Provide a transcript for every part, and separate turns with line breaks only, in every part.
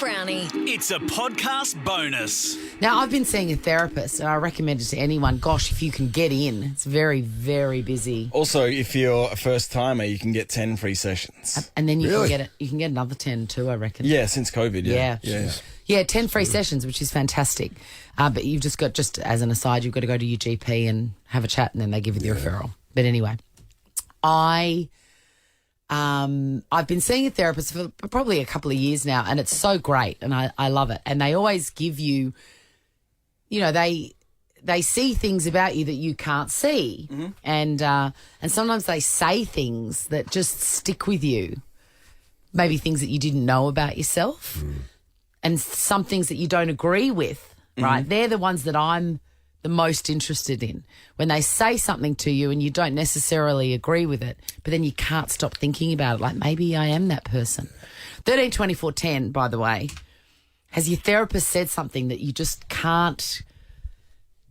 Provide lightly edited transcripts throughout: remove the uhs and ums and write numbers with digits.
Brownie.
It's a podcast bonus.
Now, I've been seeing a therapist, and I recommend it to anyone. Gosh, if you can get in, it's very, very busy.
Also, if you're a first-timer, you can get 10 free sessions.
And then you
Really?
can get another 10 too, I reckon.
Yeah, since COVID, yeah.
Yeah, 10 free sessions, which is fantastic. But you've just got, just as an aside, you've got to go to your GP and have a chat, and then they give you the referral. But anyway, I've been seeing a therapist for probably a couple of years now, and it's so great, and I love it. And they always give you, they see things about you that you can't see, and sometimes they say things that just stick with you, maybe things that you didn't know about yourself, and some things that you don't agree with. Right, they're the ones that I'm the most interested in, when they say something to you and you don't necessarily agree with it, but then you can't stop thinking about it, like maybe I am that person. 13 24 10, by the way, has your therapist said something that you just can't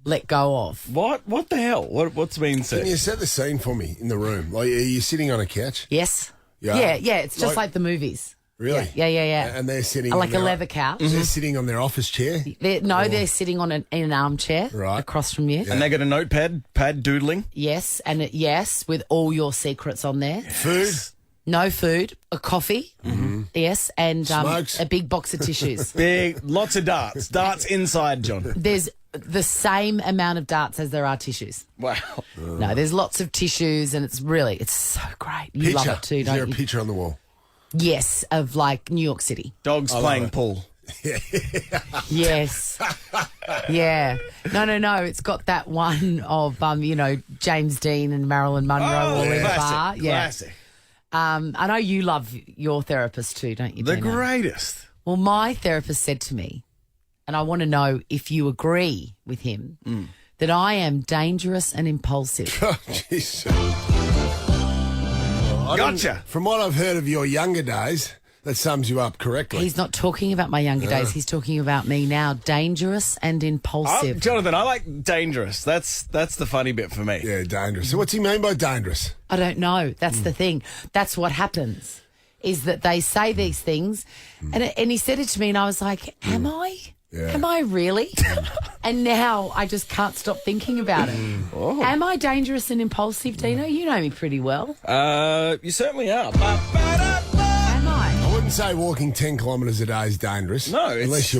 let go of?
What the hell? What's been said?
Can you set the scene for me in the room? Like, are you sitting on a couch?
Yes.
Yeah.
Yeah, it's just like the movies.
Really?
Yeah.
And they're sitting
Like
on
a
their,
leather couch.
They're sitting on their office chair.
They're sitting on in an armchair across from you.
And they got a notepad, doodling.
Yes, with all your secrets on there.
Food.
No food, a coffee, yes, and
Smokes.
a big box of tissues.
Lots of darts. Darts inside, John.
There's the same amount of darts as there are tissues.
Wow.
No, there's lots of tissues, and it's so great. You love it too,
Is there
don't
a
you?
picture on the wall?
Yes, of like New York City.
Dogs playing pool.
Yes. Yeah. No. It's got that one of James Dean and Marilyn Monroe all in the bar. Yeah.
Classic.
I know you love your therapist too, don't you?
The
Dino?
greatest.
Well, my therapist said to me, and I want to know if you agree with him, that I am dangerous and impulsive.
Oh, jeez.
Gotcha.
From what I've heard of your younger days, that sums you up correctly.
He's not talking about my younger days. He's talking about me now. Dangerous and impulsive.
Jonathan, I like dangerous. That's the funny bit for me.
Yeah, dangerous. So what's he mean by dangerous?
I don't know. That's the thing. That's what happens, is that they say these things. And he said it to me, and I was like, am I?
Yeah.
Am I really? And now I just can't stop thinking about it. Am I dangerous and impulsive, Dino? You know me pretty well.
You certainly are.
Am I?
I wouldn't say walking 10 kilometres a day is dangerous.
No, it's...
Unless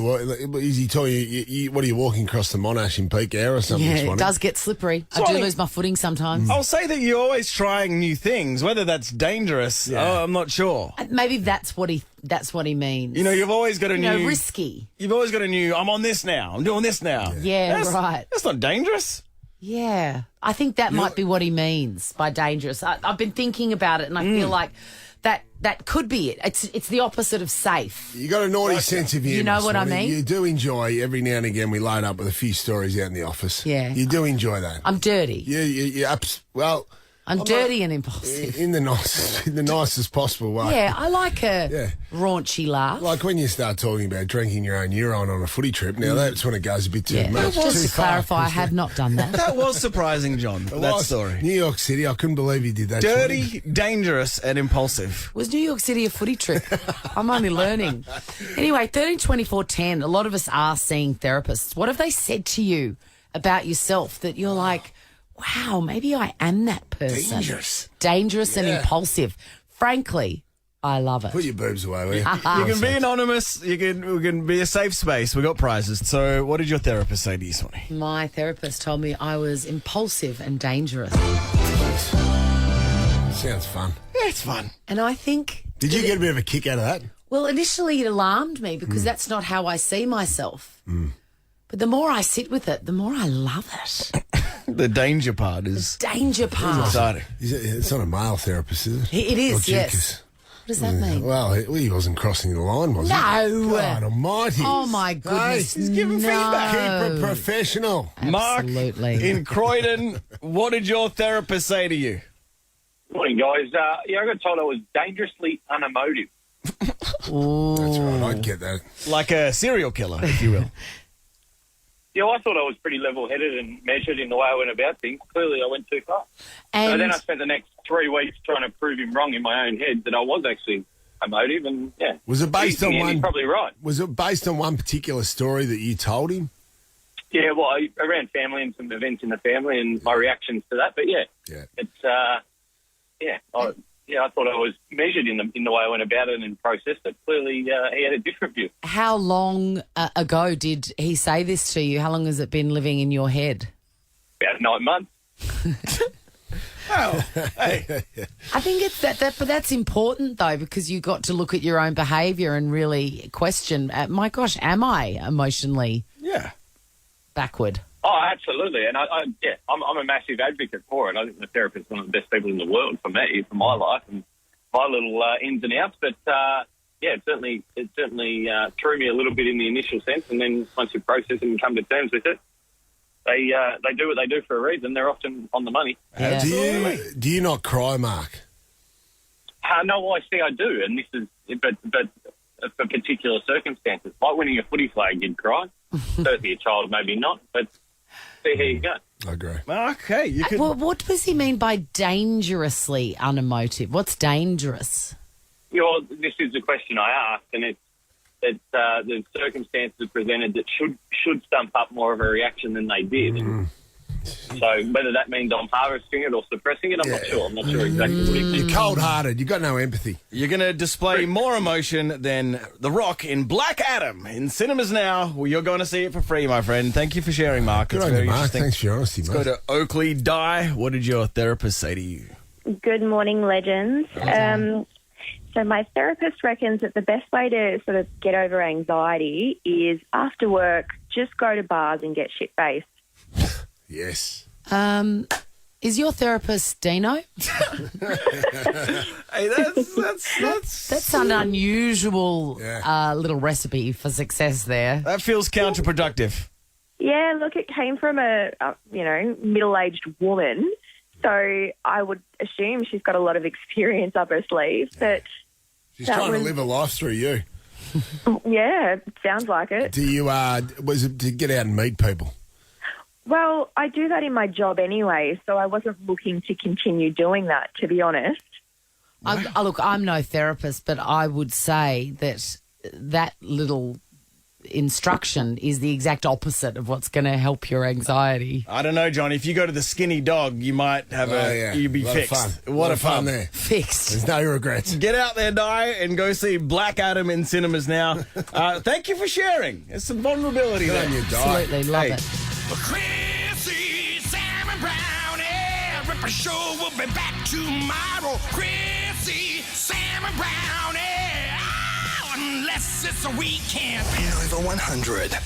is he telling you, what are you walking across the Monash in peak air or something?
Yeah,
this
it
morning?
does get slippery. I do lose my footing sometimes.
I'll say that you're always trying new things. Whether that's dangerous, I'm not sure.
Maybe that's what he means.
You've always got a new...
risky.
You've always got a new, I'm on this now, I'm doing this now.
Yeah, right.
That's not dangerous.
Yeah. I think that might be what he means by dangerous. I've been thinking about it, and I feel like that could be it. It's the opposite of safe.
You got a naughty sense of humour.
You know what I
Swanee.
mean?
You do enjoy, every now and again, we load up with a few stories out in the office.
Yeah.
You do enjoy that.
I'm dirty.
I'm
dirty and impulsive.
in the nicest possible way.
Yeah, I like a raunchy laugh.
Like when you start talking about drinking your own urine on a footy trip, now that's when it goes a bit too much.
Just
too
to
far.
clarify, I have not done that.
That was surprising, John, that story.
New York City, I couldn't believe he did that.
Dirty, dangerous and impulsive.
Was New York City a footy trip? I'm only learning. Anyway, 13 24 10, a lot of us are seeing therapists. What have they said to you about yourself that you're like, wow, maybe I am that person? Dangerous and impulsive. Frankly, I love it.
Put your boobs away, will you?
You can be anonymous. We can be a safe space. We got prizes. So, what did your therapist say to you, Swanee?
My therapist told me I was impulsive and dangerous.
Sounds fun.
Yeah, it's fun.
And I think...
Did you get a bit of a kick out of that?
Well, initially it alarmed me because that's not how I see myself. But the more I sit with it, the more I love it.
The danger part is
Danger part.
exciting.
It's not a male therapist, is it?
It is,
Or
yes.
Jinkus?
What does that mean?
Well, he wasn't crossing the line, was he?
No.
God almighty.
Oh, my goodness.
He's giving feedback. Keep it professional.
Absolutely.
Mark in Croydon, what did your therapist say to you?
Morning, guys. I got told I was dangerously unemotive.
Ooh.
That's right, I'd get that.
Like a serial killer, if you will.
Yeah, I thought I was pretty level-headed and measured in the way I went about things. Clearly, I went too far. So
And
then I spent the next 3 weeks trying to prove him wrong in my own head that I was actually emotive, and yeah.
Was it based on
He's
one?
probably right.
Was it based on one particular story that you told him?
Yeah, well, around family and some events in the family and my reactions to that. But yeah, it's I thought I was measured in the way I went about it and processed it. Clearly, he had a different view.
How long ago did he say this to you? How long has it been living in your head?
About 9 months.
Oh, hey.
I think it's that, but that's important though, because you got to look at your own behaviour and really question, my gosh, am I emotionally backward?
Oh, absolutely. And I'm a massive advocate for it. I think the therapist is one of the best people in the world for me, for my life and my little ins and outs. But it certainly threw me a little bit in the initial sense. And then once you process it and come to terms with it, they do what they do for a reason. They're often on the money.
Yeah.
Do you not cry, Mark?
No, I see I do. And this is, but for particular circumstances, like winning a footy flag, you'd cry. Certainly a child, maybe not, but see, here you go.
I agree.
Mark, hey, you could...
Well, what does he mean by dangerously unemotive? What's dangerous?
This is the question I asked, and it's that the circumstances presented that should stump up more of a reaction than they did. So whether that means I'm harvesting it or suppressing it, I'm not sure. I'm not sure exactly what he means.
You're cold-hearted. You've got no empathy.
You're going to display more emotion than The Rock in Black Adam in cinemas now. Well, you're going to see it for free, my friend. Thank you for sharing, Mark.
Good
It's
on you,
very
Mark.
interesting.
Thanks for your honesty,
Let's
mate.
go to Oakley Di. What did your therapist say to you?
Good morning, legends. So my therapist reckons that the best way to sort of get over anxiety is after work, just go to bars and get shit-faced.
Yes.
Is your therapist Dino?
Hey,
That's an unusual little recipe for success there.
that feels counterproductive.
Yeah, look, it came from a middle-aged woman, so I would assume she's got a lot of experience up her sleeve. But
She's trying to live a life through you.
yeah, it sounds like it.
Do you, was it to get out and meet people?
Well, I do that in my job anyway, so I wasn't looking to continue doing that, to be honest.
Look, I'm no therapist, but I would say that little instruction is the exact opposite of what's going to help your anxiety.
I don't know, John. If you go to the Skinny Dog, you might have you'd be
Lot
fixed.
of fun.
What
Lot
a
of fun
fun
there.
Fixed.
There's no regrets.
Get out there, Di, and go see Black Adam in cinemas now. Thank you for sharing. There's some vulnerability
Good
there.
on you, Di.
Absolutely love
Hey.
it.
Chrissy, Sam and Brownie. Ripper Show will be back tomorrow. Chrissy, Sam and Brownie. Oh, unless it's a weekend. Over 100.